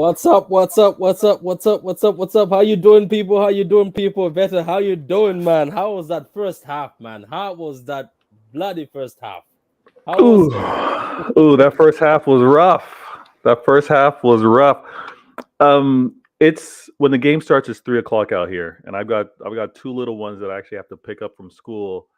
What's up? What's up? What's up? What's up? What's up? What's up? How you doing, people? How you doing, people? Better. How you doing, man? How was that first half, man? How was that bloody first half? How was it? Ooh, that first half was rough. That first half was rough. It's when the game starts. It's 3 o'clock out here, and I've got two little ones that I actually have to pick up from school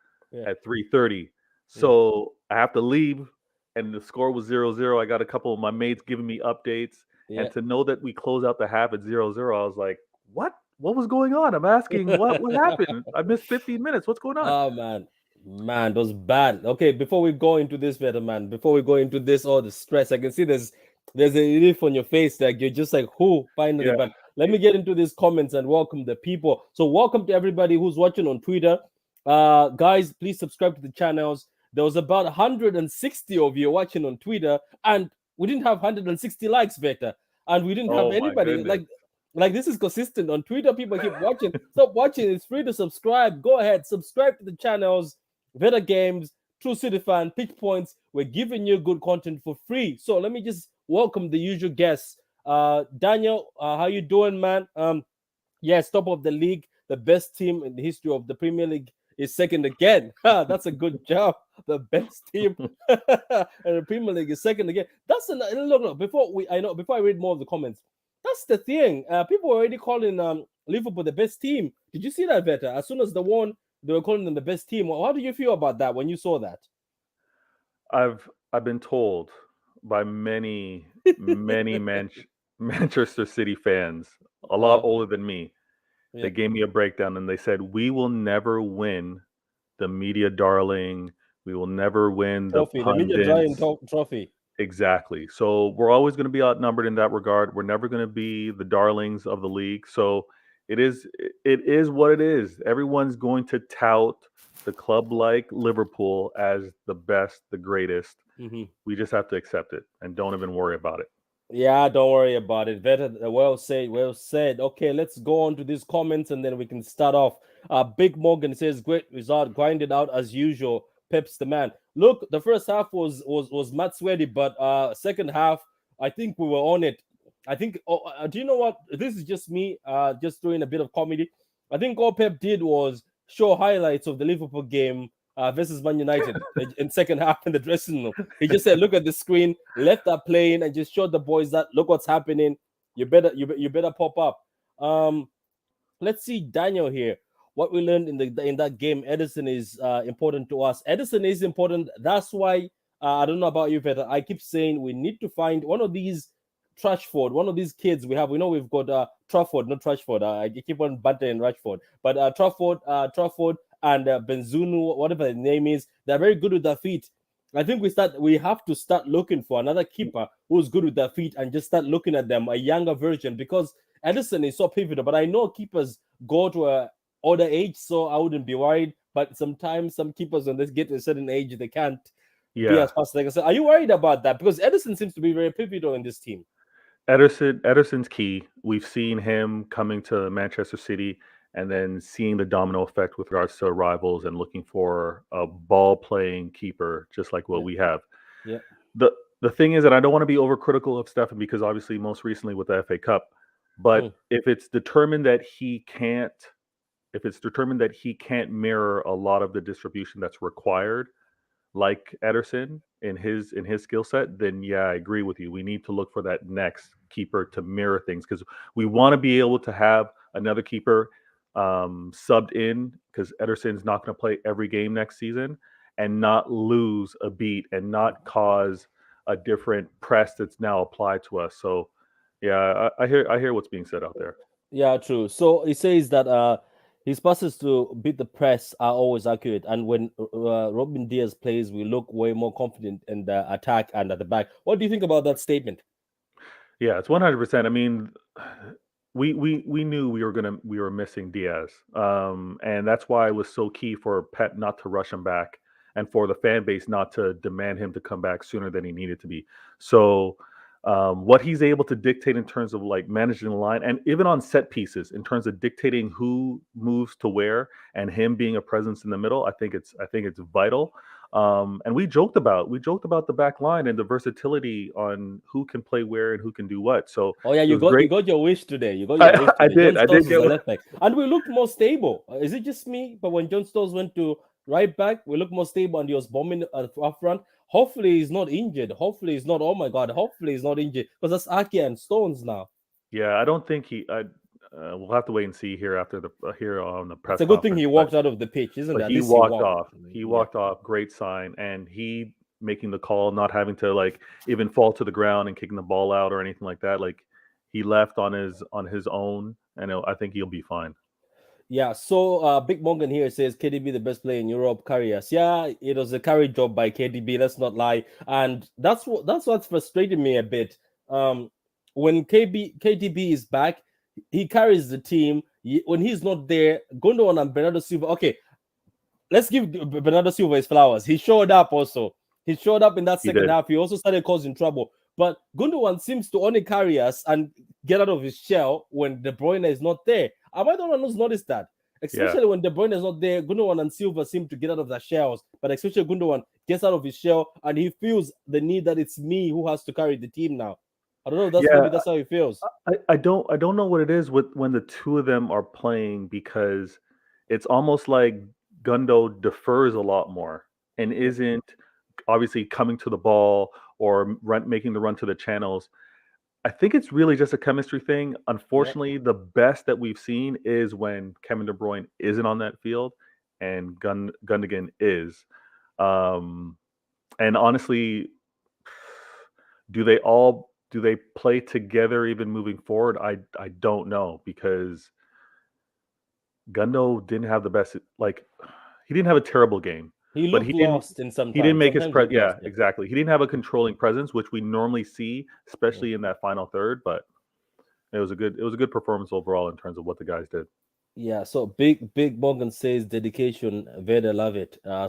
at 3:30. So I have to leave, and the score was 0-0. I got a couple of my mates giving me updates, and to know that we close out the half at 0-0, I was like, "What? What was going on?" I'm asking, "What happened? I missed 15 minutes. What's going on?" Oh man, that was bad. Okay, before we go into this better, man, before we go into this, all the stress, I can see there's a relief on your face, like you're just like, who finally? Yeah. But let me get into these comments and welcome the people. So welcome to everybody who's watching on Twitter. Guys, please subscribe to the channels. There was about 160 of you watching on Twitter, and we didn't have 160 likes, Vector, and we didn't have Oh my anybody goodness. like this is consistent on Twitter. People keep watching. Stop watching. It's free to subscribe. Go ahead, subscribe to the channels. Veta Games, True City Fan, Pitch Points. We're giving you good content for free. So let me just welcome the usual guests. Daniel, how you doing, man? Yes, top of the league. The best team in the history of the Premier League is second again. That's a good job. the best team, and the Premier League is second again. That's look. Before I read more of the comments, that's the thing. People were already calling Liverpool the best team. Did you see that, Veta? As soon as they won, they were calling them the best team. How do you feel about that when you saw that? I've been told by many Manchester City fans, a lot older than me. Yeah. They gave me a breakdown and they said we will never win the media darling. We will never win Trophy, the media pundits. trophy. Exactly. So we're always going to be outnumbered in that regard. We're never going to be the darlings of the league. So it is what it is. Everyone's going to tout the club like Liverpool as the best, the greatest. Mm-hmm. We just have to accept it and don't even worry about it. Yeah, don't worry about it. Better, well said, well said. Okay, let's go on to these comments and then we can start off. Big Morgan says, "Great result, grinded out as usual. Pep's the man." Look, the first half was mad sweaty, but second half, I think we were on it. I think. Do you know what? This is just me, just doing a bit of comedy. I think all Pep did was show highlights of the Liverpool game versus Man United in second half in the dressing room. He just said, "Look at the screen, left that playing, and just showed the boys that look what's happening. You better pop up." Let's see Daniel here. What we learned in that game, Edison is important to us. Edison is important. That's why I don't know about you, Peter. I keep saying we need to find one of these Trashford, one of these kids we have. We know we've got Trafford, not Trashford. I keep on bantering Rashford, but Trafford, and Benzunu, whatever the name is, they're very good with their feet. I think we have to start looking for another keeper who's good with their feet and just start looking at them, a younger version, because Edison is so pivotal. But I know keepers go to a older age, so I wouldn't be worried. But sometimes some keepers, when they get to a certain age, they can't be as fast as they can. So are you worried about that? Because Edison seems to be very pivotal in this team. Ederson's key. We've seen him coming to Manchester City and then seeing the domino effect with regards to rivals and looking for a ball playing keeper, just like what we have. Yeah. The thing is that I don't want to be overcritical of Stefan because obviously most recently with the FA Cup, but if it's determined that he can't mirror a lot of the distribution that's required, like Ederson in his skill set, then yeah, I agree with you. We need to look for that next keeper to mirror things because we want to be able to have another keeper subbed in because Ederson's not going to play every game next season and not lose a beat and not cause a different press that's now applied to us. So yeah, I hear what's being said out there. Yeah, true. So he says that his passes to beat the press are always accurate, and when Robin Diaz plays, we look way more confident in the attack and at the back. What do you think about that statement? Yeah, it's 100%. I mean, we knew we were missing Diaz, and that's why it was so key for Pep not to rush him back, and for the fan base not to demand him to come back sooner than he needed to be. So, what he's able to dictate in terms of like managing the line, and even on set pieces, in terms of dictating who moves to where, and him being a presence in the middle, I think it's vital. And we joked about the back line and the versatility on who can play where and who can do what. So you got your wish today. You got your wish today. I did get left back, and we looked more stable. Is it just me? But when John Stones went to right back, we looked more stable, and he was bombing up front. Hopefully he's not injured. Hopefully he's not. Oh my God! Hopefully he's not injured because that's Aki and Stones now. Yeah, I don't think he. We'll have to wait and see here after here on the press. It's a good thing he walked out of the pitch, isn't it? He walked off. He walked off. Great sign, and he making the call, not having to like even fall to the ground and kicking the ball out or anything like that. Like he left on his own, and I think he'll be fine. Yeah, so Big Morgan here says KDB the best player in Europe, Carriers. Yeah, it was a carry job by KDB, let's not lie. And that's what's frustrated me a bit. When KDB is back, he carries the team. When he's not there, Gundogan and Bernardo Silva. Okay, let's give Bernardo Silva his flowers. He showed up also. He showed up in that second half. He also started causing trouble. But Gundogan seems to only carry us and get out of his shell when De Bruyne is not there. Am I the one who's noticed that? Especially when De Bruyne is not there, Gundogan and Silva seem to get out of their shells. But especially Gundogan gets out of his shell and he feels the need that it's me who has to carry the team now. I don't know. Maybe that's how he feels. I don't know what it is with when the two of them are playing because it's almost like Gundo defers a lot more and isn't obviously coming to the ball or making the run to the channels. I think it's really just a chemistry thing. Unfortunately, the best that we've seen is when Kevin De Bruyne isn't on that field and Gundogan is. Um, and honestly, do they play together even moving forward? I don't know, because Gundo didn't have the best, like, he didn't have a terrible game, He but looked lost in some he didn't times. make his Sometimes he looked yeah, lost. Yeah. exactly. He didn't have a controlling presence, which we normally see, especially in that final third. But it was a good performance overall in terms of what the guys did. Yeah, so Big Morgan says dedication, Veda love it. I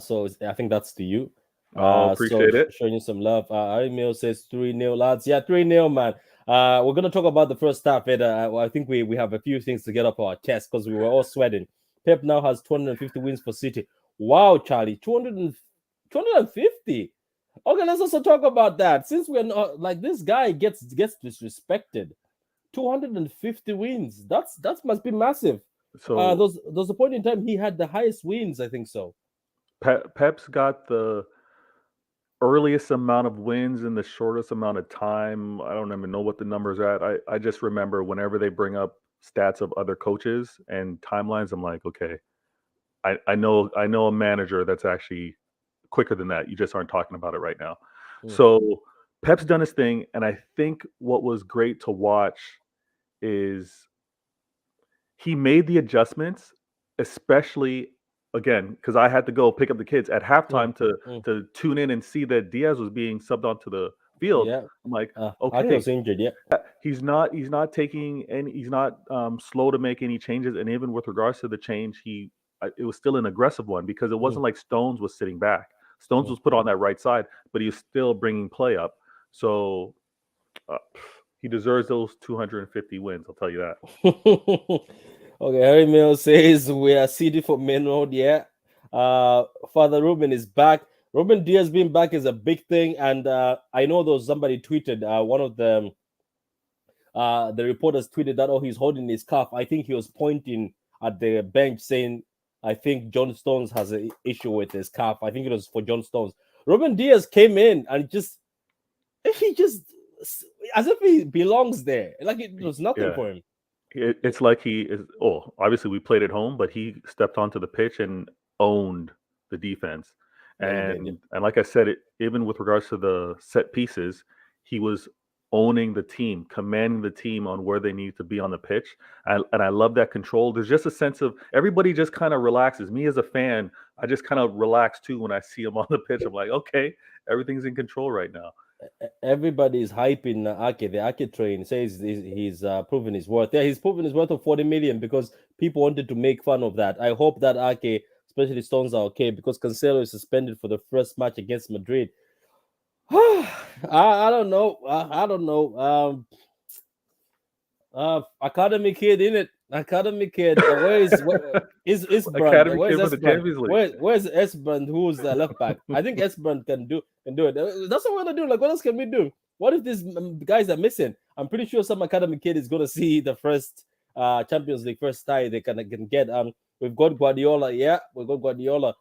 think that's to you. Oh, appreciate it. Showing you some love. Emil says 3-0, lads. Yeah, 3-0, man. We're gonna talk about the first half, Veda. I think we have a few things to get up our chest because we were all sweating. Pep now has 250 wins for City. Wow, Charlie, 250. Okay, let's also talk about that. Since we're not like, this guy gets disrespected. 250 wins. That must be massive. So there's a point in time he had the highest wins, I think so. Pep's got the earliest amount of wins in the shortest amount of time. I don't even know what the numbers are at. I just remember whenever they bring up stats of other coaches and timelines, I'm like, okay, I know a manager that's actually quicker than that. You just aren't talking about it right now. So Pep's done his thing, and I think what was great to watch is he made the adjustments, especially again, because I had to go pick up the kids at halftime to tune in and see that Diaz was being subbed onto the field. Yeah. I'm like, I think okay, he was injured. Yeah. he's not taking any, he's not slow to make any changes, and even with regards to the change, it was still an aggressive one, because it wasn't like Stones was sitting back. Stones was put on that right side, but he was still bringing play up. So he deserves those 250 wins. I'll tell you that. Okay, Harry Mills says we are seeded for main road. Yeah. Father Ruben is back. Ruben Diaz being back is a big thing, and I know there was somebody tweeted, one of the reporters tweeted that, oh, he's holding his calf. I think he was pointing at the bench saying, I think John Stones has an issue with his calf. I think it was for John Stones. Ruben Diaz came in and he just as if he belongs there. Like it was nothing for him. It's like he is. Oh, obviously we played at home, but he stepped onto the pitch and owned the defense. And like I said, even with regards to the set pieces, he was owning the team, commanding the team on where they need to be on the pitch. And I love that control. There's just a sense of everybody just kind of relaxes. Me as a fan, I just kind of relax too when I see him on the pitch. I'm like, okay, everything's in control right now. Everybody is hyping Ake. The Ake train says he's proven his worth. Yeah, he's proven his worth of 40 million because people wanted to make fun of that. I hope that Ake, especially Stones, are okay, because Cancelo is suspended for the first match against Madrid. I don't know. I don't know. Academy kid, in it. Academy kid. Where's Esbrand? Where's Esbrand? Who's the left back? I think Esbrand can do it. That's what we're gonna do. Like, what else can we do? What if these guys are missing? I'm pretty sure some Academy kid is gonna see the first Champions League first tie they can get. We've got Guardiola. Yeah, we've got Guardiola.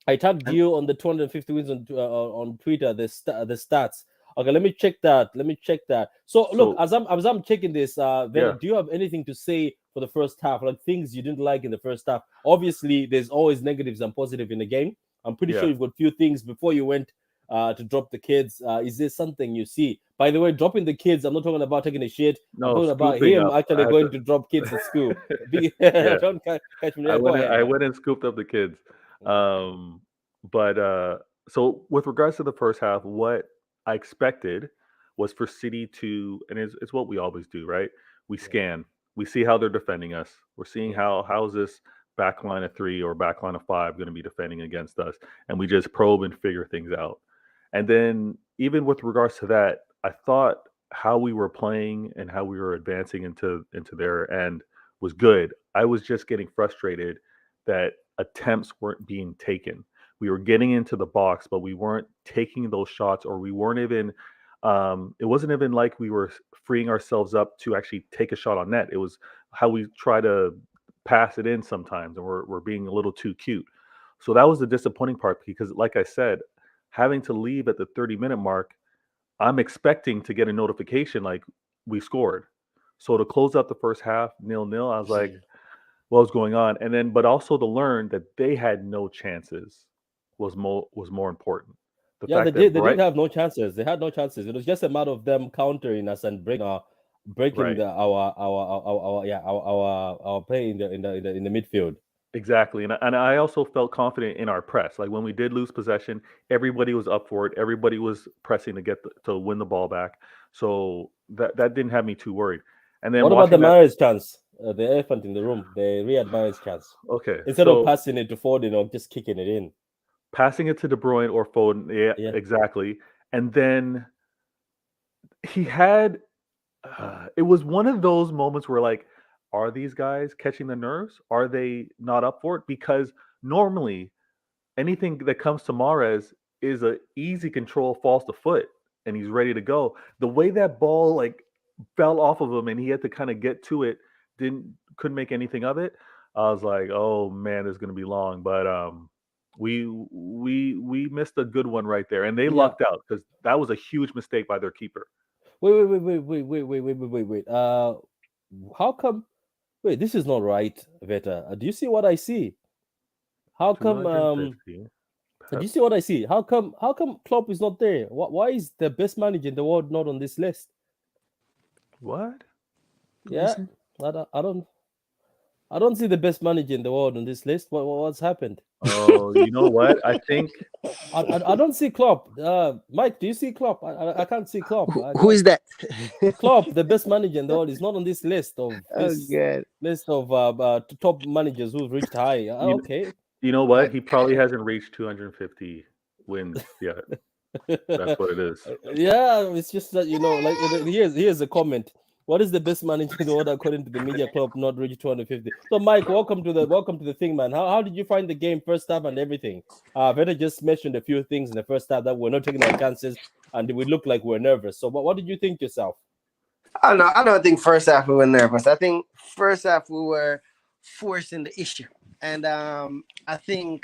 I tagged you on the 250 wins on Twitter. The stats. Okay, let me check that. So look, as I'm checking this, do you have anything to say for the first half? Like things you didn't like in the first half? Obviously, there's always negatives and positive in the game. I'm pretty sure you've got a few things before you went to drop the kids. Is there something you see? By the way, dropping the kids, I'm not talking about taking a shit. I'm talking about him actually going to drop kids at school. Don't catch me there. I went and scooped up the kids. So with regards to the first half, what I expected was for City to, and it's what we always do, right? We scan, we see how they're defending us. We're seeing how is this back line of 3 or back line of 5 going to be defending against us, and we just probe and figure things out. And then even with regards to that, I thought how we were playing and how we were advancing into their end was good. I was just getting frustrated that attempts weren't being taken. We were getting into the box, but we weren't taking those shots, or we weren't even, it wasn't even like we were freeing ourselves up to actually take a shot on net. It was how we try to pass it in sometimes, and we're being a little too cute. So that was the disappointing part because, like I said, having to leave at the 30-minute mark, I'm expecting to get a notification like we scored. So to close out the first half 0-0, I was like, what's going on? And then, but also to learn that they had no chances was more important. The Yeah, they fact that did. They did have no chances. They had no chances. It was just a matter of them countering us and breaking right, the our yeah our play in the midfield. exactly, and I also felt confident in our press. Like when we did lose possession, everybody was up for it. Everybody was pressing to to win the ball back. So that didn't have me too worried. And then What about the watching that, marriage chance? The elephant in the room, the Riyad marriage chance. okay, Instead of so passing it to Foden or just kicking it in. passing it to De Bruyne or Foden, yeah, Yeah. exactly. And then he had it was one of those moments where like, are these guys catching the nerves? Are they not up for it? Because normally anything that comes to Mahrez is a easy control, falls to foot, and he's ready to go. The way that ball like fell off of him and he had to kind of get to it, couldn't make anything of it. I was like, oh man, it's gonna be long. But we missed a good one right there, and they Yeah. lucked out because that was a huge mistake by their keeper. Wait. How come? Wait, this is not right, Veta. Do you see what I see? How come? 250. Do Pep. you see what I see? How come? How come Klopp is not there? Why is the best manager in the world not on this list? What? Let me Yeah, see. I don't see the best manager in the world on this list. What's happened? Oh, you know what? I think I don't see Klopp. Mike, do you see Klopp? I can't see Klopp. Who is that? Klopp, the best manager in the world, is not on this list of Oh god. top managers who've reached high. you, Okay. you know what? He probably hasn't reached 250 wins yet. That's what it is. Yeah, it's just that like here's a comment. What is the best manager in the world according to the media club? Not reach 250. So, Mike, welcome to the thing, man. How did you find the game first half and everything? Veda just mentioned a few things in the first half that we're not taking our chances and we look like we're nervous. So, what did you think yourself? I don't think first half we were nervous. I think first half we were forcing the issue, and I think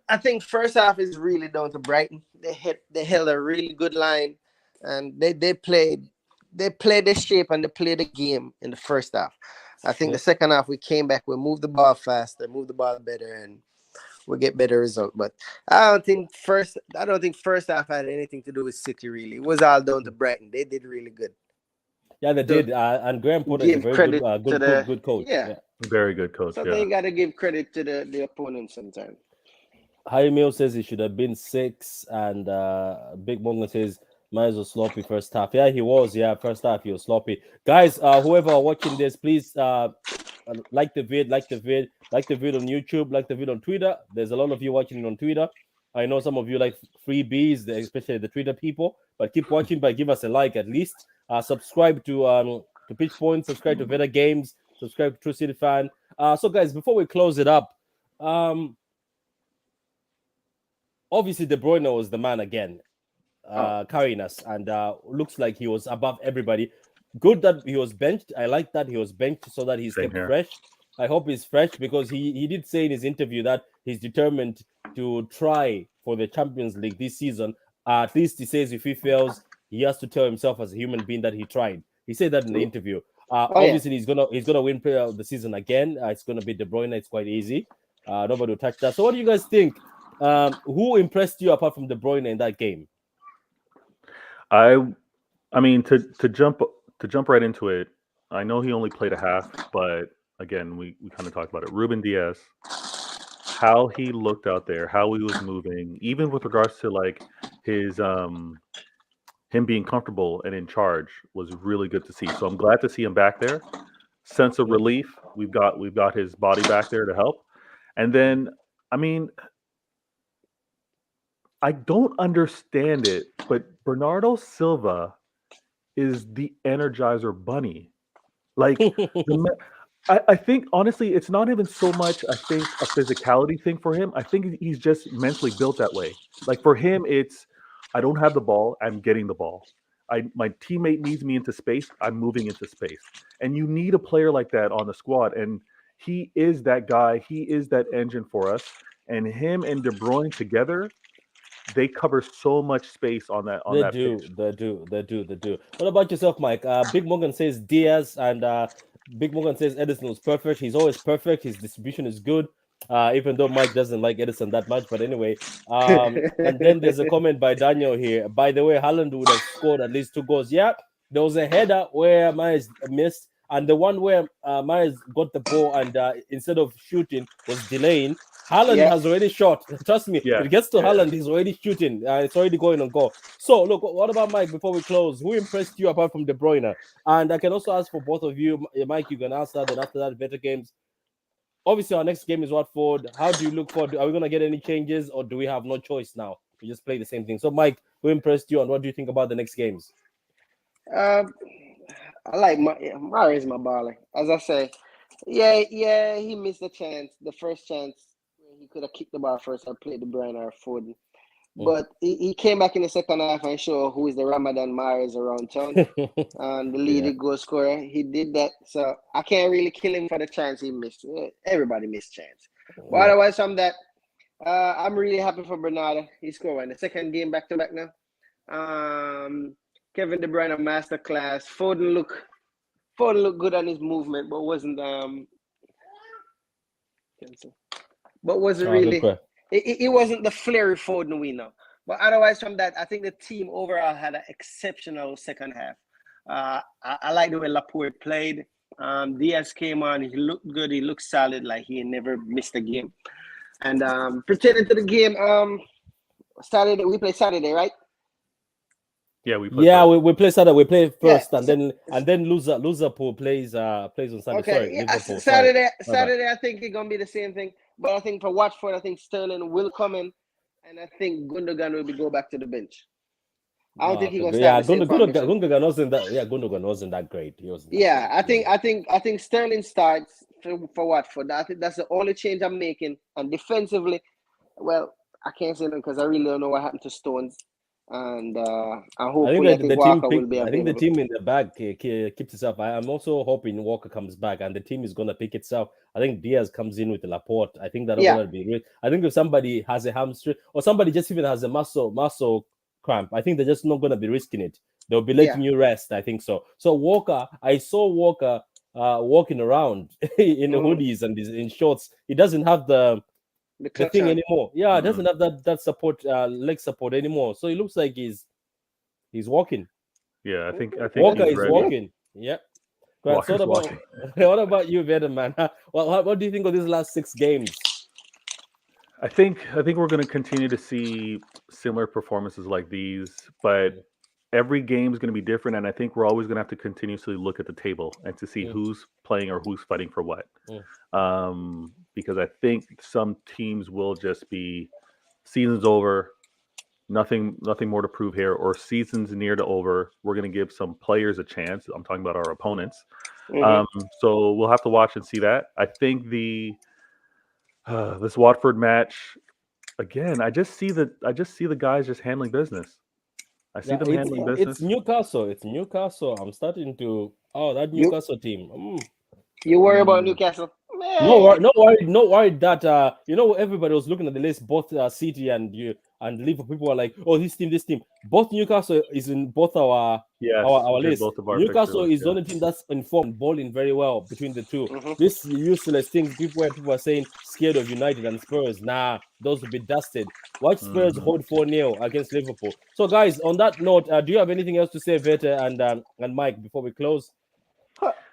I think first half is really down to Brighton. They held a really good line, and they played the shape and they played the game in the first half. I think the second half we came back, we moved the ball faster, moved the ball better, and we get better result. But I don't think first half had anything to do with City really. It was all down to Brighton. They did really good. Yeah, they did. And Graham Potter is a Give very credit to the good coach. yeah. Very good coach. So Yeah. they gotta give credit to the opponent sometimes. Jaime says it should have been 6, and Big Mongo says mine was sloppy first half. Yeah, he was. Yeah, first half he was sloppy. Guys, whoever are watching this, please like the vid on YouTube, like the vid on Twitter. There's a lot of you watching it on Twitter. I know some of you like freebies, especially the Twitter people, but keep watching. But give us a like at least. Subscribe to Pitch Point. Subscribe to Veda Games. Subscribe to True City Fan. So guys, before we close it up, obviously De Bruyne was the man again, carrying us, and looks like he was above everybody. Good that he was benched. I like that he was benched so that he's kept fresh. I hope he's fresh because he did say in his interview that he's determined to try for the Champions League this season. At least he says if he fails, he has to tell himself as a human being that he tried. He said that in the interview. Obviously, he's gonna win Player of the Season again. It's gonna be De Bruyne. It's quite easy. Nobody will touch that. So, what do you guys think? Who impressed you apart from De Bruyne in that game? I mean to jump right into it. I know he only played a half, but again, we kind of talked about it. Ruben Diaz, how he looked out there, how he was moving, even with regards to like his him being comfortable and in charge was really good to see. So I'm glad to see him back there. Sense of relief. We've got his body back there to help. And then, I mean, I don't understand it, but Bernardo Silva is the Energizer Bunny. Like, I think honestly, it's not even so much I think a physicality thing for him. I think he's just mentally built that way. Like for him, it's I don't have the ball, I'm getting the ball. My teammate needs me into space, I'm moving into space. And you need a player like that on the squad. And He is that guy. He is that engine for us. And him and De Bruyne together, they cover so much space on that They pitch. do, they do, they do, they do. What about yourself, Mike? Big Morgan says Diaz, and Big Morgan says Edison was perfect. He's always perfect. His distribution is good. Even though Mike doesn't like Edison that much, but anyway. And then there's a comment by Daniel here. By the way, Haaland would have scored at least 2 goals. Yeah, there was a header where Myers missed, and the one where Myers got the ball and instead of shooting was delaying. Haaland has already shot. Trust me, Yeah, it gets to Haaland, he's already shooting. It's already going on goal. So, look, what about Mike before we close? Who impressed you apart from De Bruyne? And I can also ask for both of you. Mike, you can answer. Then after that, better games. Obviously, our next game is Watford. How do you look forward? Are we going to get any changes, or do we have no choice now? We just play the same thing. So, Mike, who impressed you, and what do you think about the next games? I like Mario my baller. As I say, yeah, he missed the first chance where he could have kicked the ball first or played De Bruyne or Foden. But he came back in the second half and showed who is the Ramadan Mahrez around town and the leading goal scorer. He did that. So I can't really kill him for the chance he missed. Everybody missed chance. But otherwise from that, I'm really happy for Bernardo. He scored in the second game back-to-back now. Kevin De Bruyne, masterclass. Foden looked good on his movement, but wasn't really. It wasn't the flary Foden we know. But otherwise from that, I think the team overall had an exceptional second half. I like the way Laporte played. Diaz came on. He looked good. He looked solid, like he never missed a game. And pretending to the game, Saturday, we play Saturday, right? Yeah, we play. We play Saturday. We play first, and then Liverpool plays on Sunday. Okay, Sorry, Liverpool. Saturday. I think it's gonna be the same thing. But I think for Watford, I think Sterling will come in, and I think Gundogan will go back to the bench. I don't think he's gonna start. Gundogan wasn't that. Yeah, Gundogan wasn't that great. He wasn't. I think Sterling starts for Watford. I think that's the only change I'm making. And defensively, well, I can't say that because I really don't know what happened to Stones. And hopefully, I think Walker will be available. I think the team in the back keeps itself. I'm also hoping Walker comes back, and the team is gonna pick itself. I think Diaz comes in with the Laporte. I think that'll gonna be great. I think if somebody has a hamstring or somebody just even has a muscle cramp, I think they're just not gonna be risking it. They'll be letting you rest. I think so. So Walker, I saw Walker walking around in the hoodies and in shorts. He doesn't have the thing anymore. Yeah, it doesn't have that support, leg support anymore. So it looks like he's walking. Yeah, I think Walker is walking. Yeah. Right, so what about you, Venom, man? What do you think of these last 6 games? I think we're going to continue to see similar performances like these, but every game is going to be different, and I think we're always going to have to continuously look at the table and to see who's playing or who's fighting for what. Because I think some teams will just be season's over, nothing more to prove here, or season's near to over. We're going to give some players a chance. I'm talking about our opponents. So we'll have to watch and see that. I think this Watford match again. I just see the guys just handling business. I see them handling business. It's Newcastle. I'm starting to that Newcastle team. You worry about Newcastle? Man. Not worried that everybody was looking at the list, both City and Liverpool. People were like, "Oh, this team." Both Newcastle is in both our list. Both of our Newcastle is the only team that's informed, bowling very well between the two. This useless thing, people are saying scared of United and Spurs. Nah, those will be dusted. Watch Spurs hold 4-0 against Liverpool. So, guys, on that note, do you have anything else to say, Vete and Mike, before we close?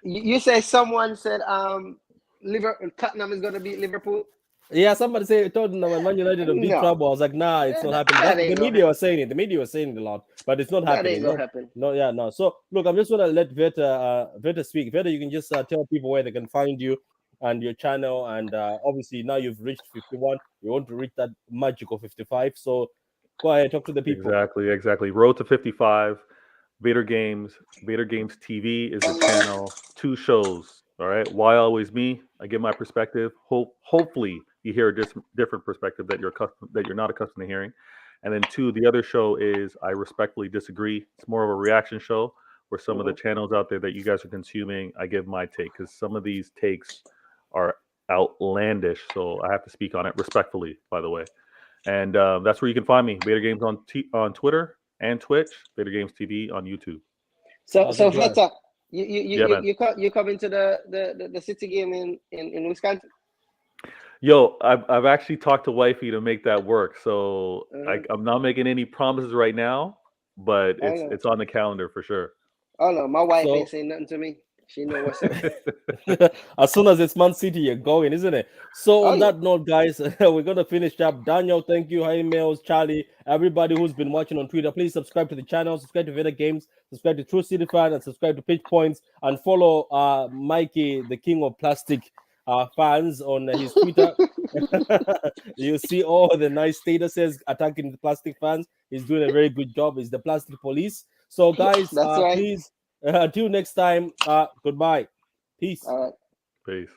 You say someone said Tottenham is going to beat Liverpool? Yeah, somebody said Tottenham and Man United will beat trouble. I was like, nah, it's not happening. The media was saying it. The media was saying it a lot, but it's not happening. That ain't gonna happen. No. So, look, I'm just going to let Veta speak. Veta, you can just tell people where they can find you and your channel. And obviously, now you've reached 51. You want to reach that magical 55. So, go ahead, talk to the people. Exactly. Road to 55. Vader Games TV is the channel. 2 shows. All right. Why always me? I give my perspective. Hopefully you hear a different perspective that you're not accustomed to hearing. And then 2, the other show is I Respectfully Disagree. It's more of a reaction show where some of the channels out there that you guys are consuming, I give my take, because some of these takes are outlandish. So I have to speak on it respectfully, by the way. And that's where you can find me. Vader Games on Twitter and Twitch. Vader Games TV on YouTube. So Heta, man. you come into the City game in Wisconsin. Yo, I've actually talked to wifey to make that work. So I'm not making any promises right now, but it's on the calendar for sure. Oh no, my wife ain't saying nothing to me. She know what's up. As soon as it's Man City, you're going, isn't it? So on that note, guys, we're gonna finish up. Daniel, thank you. Hi, Mails, Charlie, everybody who's been watching on Twitter. Please subscribe to the channel, subscribe to Vader Games, subscribe to True City Fan, and subscribe to Pitch Points, and follow Mikey, the king of plastic fans, on his Twitter. You see all the nice statuses attacking the plastic fans. He's doing a very good job. He's the plastic police. So guys, right. Please, until next time, goodbye. Peace. All right. Peace.